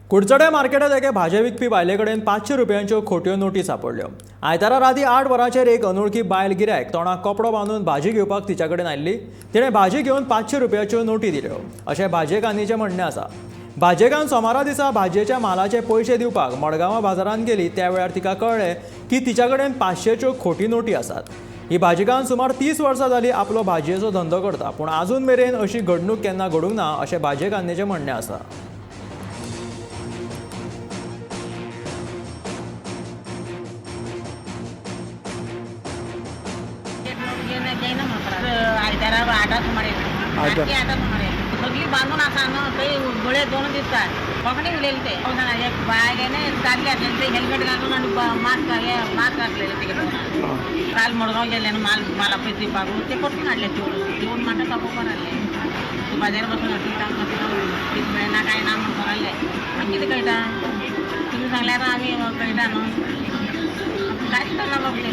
कुडचडे मार्केटात एके भाजे विकपी बायले कडेन 500 रुपयांच्यो खोट्यो नोटी सापडल्यो। आयतारा राती 8 वरांचेर एक अनवळखी बायल गिरायक तोंडाक कपडो बांदून भाजी घेवपाक तिच्या कडेन आयिल्ली। तिणें भाजी घेवन 500 रुपयांच्यो नोटी दिल्यो अशें भाजेकान्नीचें म्हणणें आसा। भाजेकान सोमारा दिसा भाजयेच्या मालाचे पयशे दिवपाक मडगांवां बाजारांत गेली त्या वेळार तिका कळ्ळें की तिच्या कडेन 500च्यो खोटी नोटी आसात। ही भाजिकान सुमार 30 वर्सां जालीं आपलो भाजयेचो धंदो करता, पूण आजून मेरेन अशी घडणूक केन्ना घडूंक ना अशें भाजेकान्नीचें म्हणणें आसा। आयतारा 8 सुमारे सगळी बांधून आसा न्हू, थंय गळे दोन दिसतात कोंकणी उलयले ते एक बायलेने दादले आसलेले ते हेल्मेट घालून आनी मास्क घातलेले तेगे तोंडाक। काल मडगांव गेले न्हू माला पयस दिवपाक, ते पटकून हाडले जेवून म्हाका तापोवपाक हाडले। तूं बाजार बसून कितें मेळना काय ना म्हणून सांगले। आनी कितें कळटा, तुमी सांगल्यार आमी कळटा न्हू, कांयच कळना बाबा।